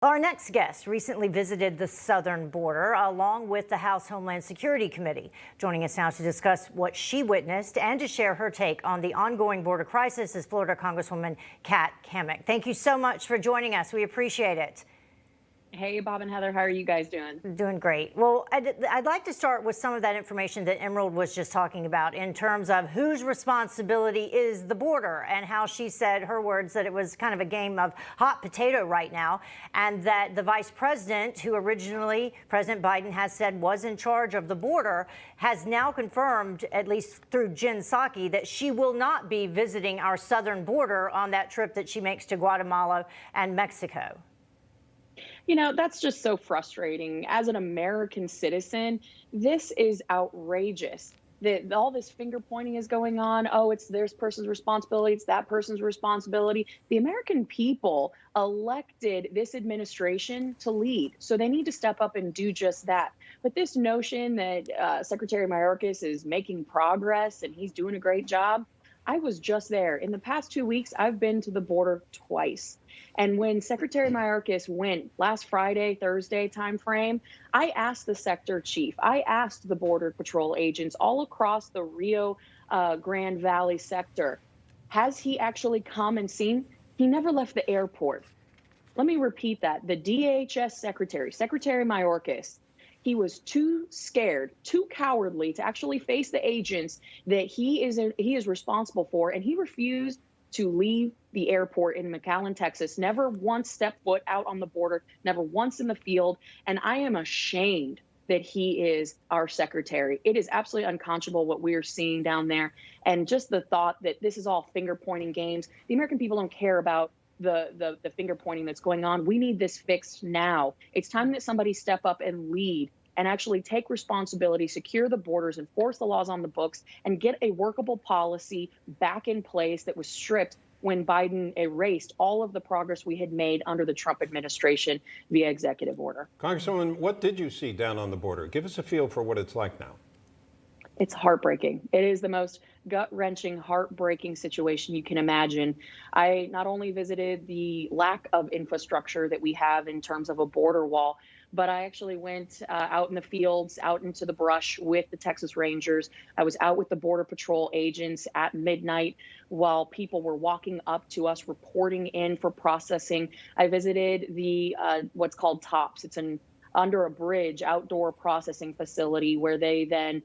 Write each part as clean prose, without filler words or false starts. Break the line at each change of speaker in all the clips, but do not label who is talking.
Our next guest recently visited the southern border along with the House Homeland Security Committee. Joining us now to discuss what she witnessed and to share her take on the ongoing border crisis is Florida Congresswoman Kat Cammack. Thank you so much for joining us. We appreciate it.
Hey, Bob and Heather, how are you guys doing?
Doing great. Well, I'd like to start with some of that information that Emerald was just talking about in terms of whose responsibility is the border and how she said, her words, that it was kind of a game of hot potato right now, and that the vice president, who originally President Biden has said was in charge of the border, has now confirmed, at least through Jen Psaki, that she will not be visiting our southern border on that trip that she makes to Guatemala and Mexico.
You know, that's just so frustrating. As an American citizen, this is outrageous. That all this finger pointing is going on. Oh, it's this person's responsibility. It's that person's responsibility. The American people elected this administration to lead, so they need to step up and do just that. But this notion that Secretary Mayorkas is making progress and he's doing a great job, I was just there. In the past 2 weeks, I've been to the border twice. And when Secretary Mayorkas went last Friday, Thursday timeframe, I asked the sector chief, I asked the Border Patrol agents all across the Rio Grande Valley sector, has he actually come and seen? He never left the airport. Let me repeat that. The DHS secretary, Secretary Mayorkas, he was too scared, too cowardly to actually face the agents that he is responsible for, and he refused to leave the airport in McAllen, Texas, never once stepped foot out on the border, never once in the field, and I am ashamed that he is our secretary. It is absolutely unconscionable what we are seeing down there, and just the thought that this is all finger-pointing games. The American people don't care about the finger pointing that's going on. We need this fixed now. It's time that somebody step up and lead and actually take responsibility, secure the borders, enforce the laws on the books, and get a workable policy back in place that was stripped when Biden erased all of the progress we had made under the Trump administration via executive order.
Congresswoman, what did you see down on the border? Give us a feel for what it's like now.
It's heartbreaking. It is the most gut-wrenching, heartbreaking situation you can imagine. I not only visited the lack of infrastructure that we have in terms of a border wall, but I actually went out in the fields, out into the brush with the Texas Rangers. I was out with the Border Patrol agents at midnight while people were walking up to us, reporting in for processing. I visited the what's called TOPS. It's under a bridge outdoor processing facility where they then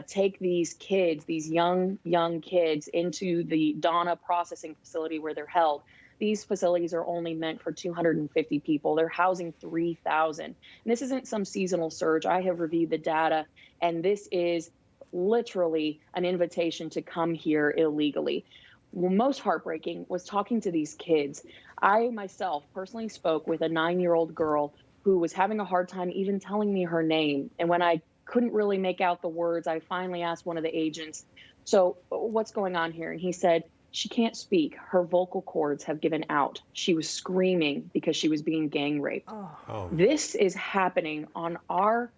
take these kids, these young kids, into the Donna processing facility where they're held. These facilities are only meant for 250 people. They're housing 3,000. And this isn't some seasonal surge. I have reviewed the data, and this is literally an invitation to come here illegally. Well, most heartbreaking was talking to these kids. I myself personally spoke with a 9-year-old girl who was having a hard time even telling me her name. And when I couldn't really make out the words, I finally asked one of the agents, so what's going on here? And he said, she can't speak. Her vocal cords have given out. She was screaming because she was being gang raped.
Oh.
This is happening on our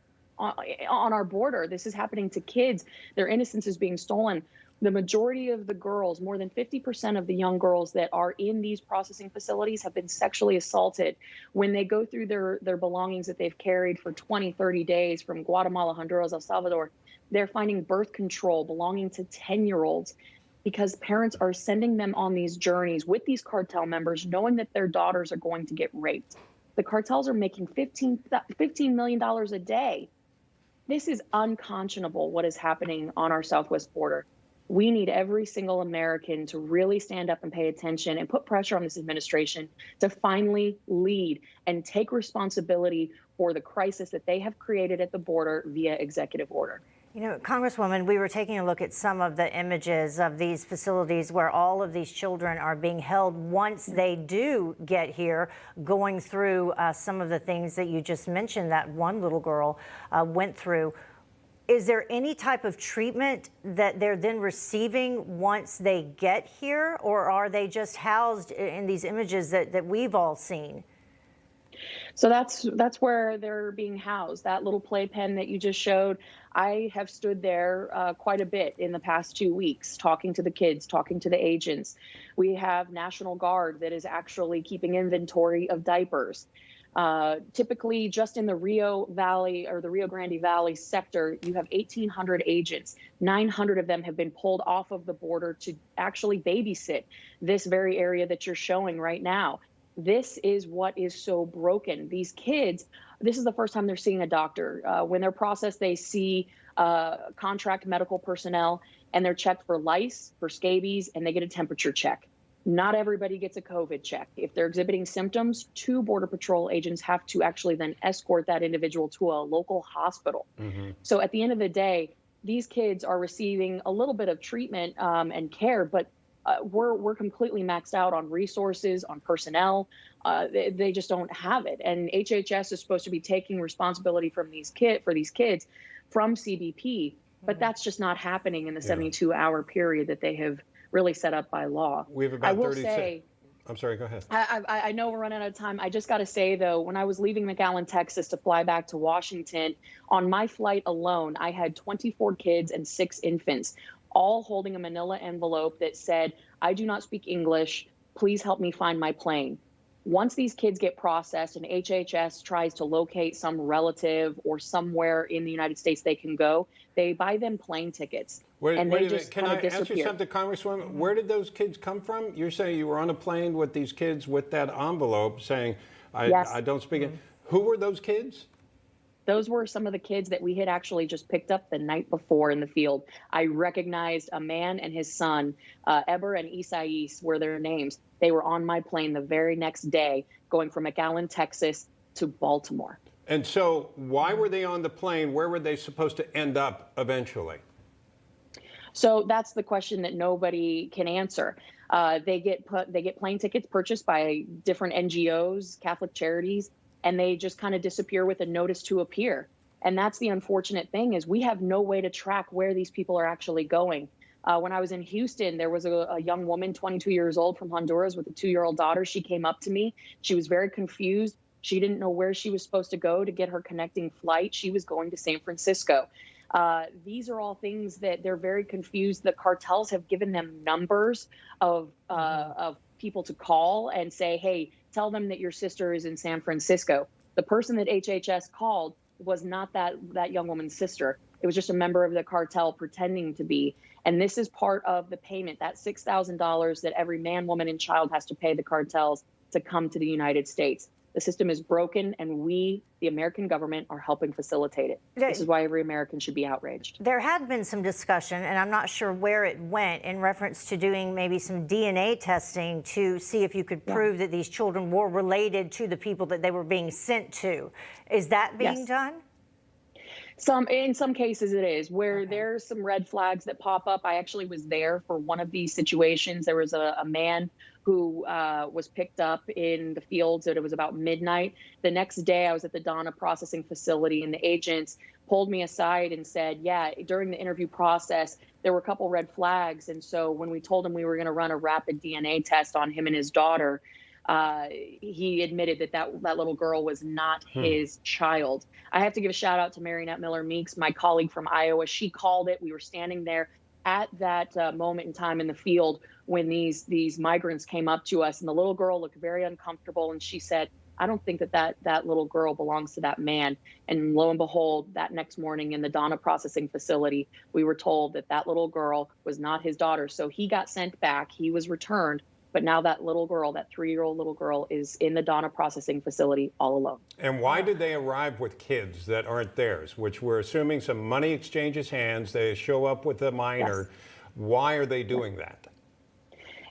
border. This is happening to kids. Their innocence is being stolen. The majority of the girls, more than 50% of the young girls that are in these processing facilities have been sexually assaulted. When they go through their belongings that they've carried for 20, 30 days from Guatemala, Honduras, El Salvador, they're finding birth control belonging to 10-year-olds because parents are sending them on these journeys with these cartel members, knowing that their daughters are going to get raped. The cartels are making $15 million a day. This is unconscionable, what is happening on our southwest border. We need every single American to really stand up and pay attention and put pressure on this administration to finally lead and take responsibility for the crisis that they have created at the border via executive order.
You know, Congresswoman, we were taking a look at some of the images of these facilities where all of these children are being held once they do get here, going through some of the things that you just mentioned that one little girl went through. Is there any type of treatment that they're then receiving once they get here, or are they just housed in these images that we've all seen?
So that's where they're being housed. That little playpen that you just showed, I have stood there quite a bit in the past 2 weeks, talking to the kids, talking to the agents. We have National Guard that is actually keeping inventory of diapers. Typically, just in the Rio Valley or the Rio Grande Valley sector, you have 1,800 agents. 900 of them have been pulled off of the border to actually babysit this very area that you're showing right now. This is what is so broken. These kids, this is the first time they're seeing a doctor. When they're processed, they see contract medical personnel, and they're checked for lice, for scabies, and they get a temperature check. Not everybody gets a COVID check. If they're exhibiting symptoms, 2 Border Patrol agents have to actually then escort that individual to a local hospital. So at the end of the day, these kids are receiving a little bit of treatment and care, but we're completely maxed out on resources, on personnel. They just don't have it. And HHS is supposed to be taking responsibility for these kids from CBP, but that's just not happening in the 72-hour period that they have really set up by law.
We have about
I will
30
say,
I'm sorry, go ahead.
I know we're running out of time. I just got to say, though, when I was leaving McAllen, Texas to fly back to Washington, on my flight alone, I had 24 kids and 6 infants, all holding a manila envelope that said, "I do not speak English. Please help me find my plane." Once these kids get processed and HHS tries to locate some relative or somewhere in the United States they can go, they buy them plane tickets. And they just
Can
kind
I
of
ask you
disappear.
something, Congresswoman? Where did those kids come from? You're saying you were on a plane with these kids with that envelope saying, I don't speak it. Who were those kids?
Those were some of the kids that we had actually just picked up the night before in the field. I recognized a man and his son, Eber and Isais were their names. They were on my plane the very next day going from McAllen, Texas to Baltimore.
And so why were they on the plane? Where were they supposed to end up eventually?
So that's the question that nobody can answer. They get plane tickets purchased by different NGOs, Catholic charities, and they just kind of disappear with a notice to appear. And that's the unfortunate thing, is we have no way to track where these people are actually going. When I was in Houston, there was a young woman, 22 years old, from Honduras with a 2-year-old daughter. She came up to me. She was very confused. She didn't know where she was supposed to go to get her connecting flight. She was going to San Francisco. These are all things that they're very confused. The cartels have given them numbers of people to call and say, "Hey, tell them that your sister is in San Francisco." The person that HHS called was not that young woman's sister. It was just a member of the cartel pretending to be. And this is part of the payment, that $6,000 that every man, woman, and child has to pay the cartels to come to the United States. The system is broken, and we, the American government, are helping facilitate it. This is why every American should be outraged.
There had been some discussion, and I'm not sure where it went, in reference to doing maybe some DNA testing to see if you could prove that these children were related to the people that they were being sent to. Is that being done?
In some cases it is, where there's some red flags that pop up. I actually was there for one of these situations. There was a man who was picked up in the fields, and it was about midnight. The next day I was at the Donna processing facility, and the agents pulled me aside and said, yeah, during the interview process, there were a couple red flags. And so when we told him we were going to run a rapid DNA test on him and his daughter, he admitted that little girl was not his child. I have to give a shout out to Marionette Miller Meeks, my colleague from Iowa. She called it. We were standing there at that moment in time in the field when these migrants came up to us, and the little girl looked very uncomfortable, and she said, "I don't think that little girl belongs to that man." And lo and behold, that next morning in the Donna processing facility, we were told that little girl was not his daughter. So he got sent back. He was returned. But now that little girl, that 3-year-old little girl, is in the Donna processing facility all alone.
And why did they arrive with kids that aren't theirs, which we're assuming some money exchanges hands, they show up with a minor? Yes. Why are they doing that?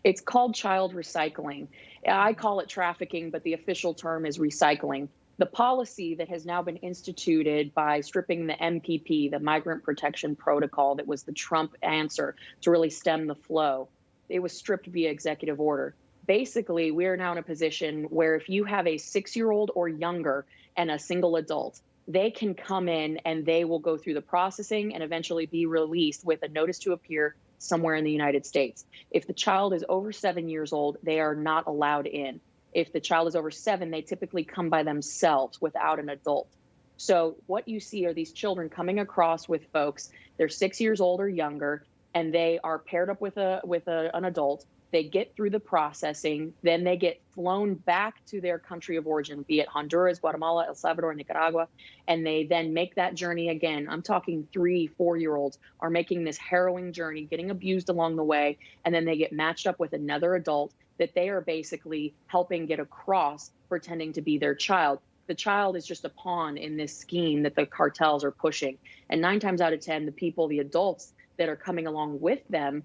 It's called child recycling. I call it trafficking, but the official term is recycling. The policy that has now been instituted by stripping the MPP, the Migrant Protection Protocol, that was the Trump answer to really stem the flow, it was stripped via executive order. Basically, we are now in a position where if you have a 6-year-old or younger and a single adult, they can come in and they will go through the processing and eventually be released with a notice to appear somewhere in the United States. If the child is over 7 years old, they are not allowed in. If the child is over 7, they typically come by themselves without an adult. So what you see are these children coming across with folks, they're 6 years old or younger, and they are paired up with an adult. They get through the processing, then they get flown back to their country of origin, be it Honduras, Guatemala, El Salvador, Nicaragua, and they then make that journey again. I'm talking 3-4-year-olds are making this harrowing journey, getting abused along the way, and then they get matched up with another adult that they are basically helping get across, pretending to be their child. The child is just a pawn in this scheme that the cartels are pushing. And 9 times out of 10, the people, the adults that are coming along with them,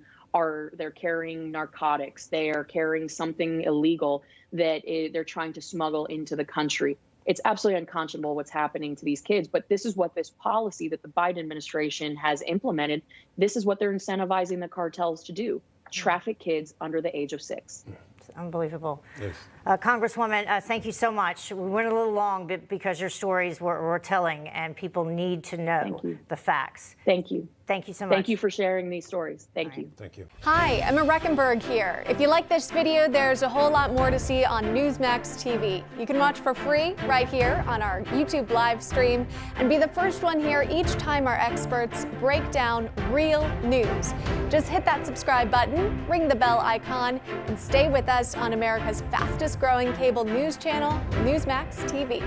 they're carrying narcotics, they are carrying something illegal that they're trying to smuggle into the country. It's absolutely unconscionable what's happening to these kids, but this is what this policy that the Biden administration has implemented, this is what they're incentivizing the cartels to do, traffic kids under the age of 6.
It's unbelievable.
Yes.
Congresswoman, thank you so much. We went a little long because your stories were telling and people need to know the facts.
Thank you.
Thank you so much.
Thank you for sharing these stories. Thank you.
Thank you.
Hi, Emma Reckenberg here. If you like this video, there's a whole lot more to see on Newsmax TV. You can watch for free right here on our YouTube live stream and be the first one here each time our experts break down real news. Just hit that subscribe button, ring the bell icon, and stay with us on America's fastest growing cable news channel, Newsmax TV.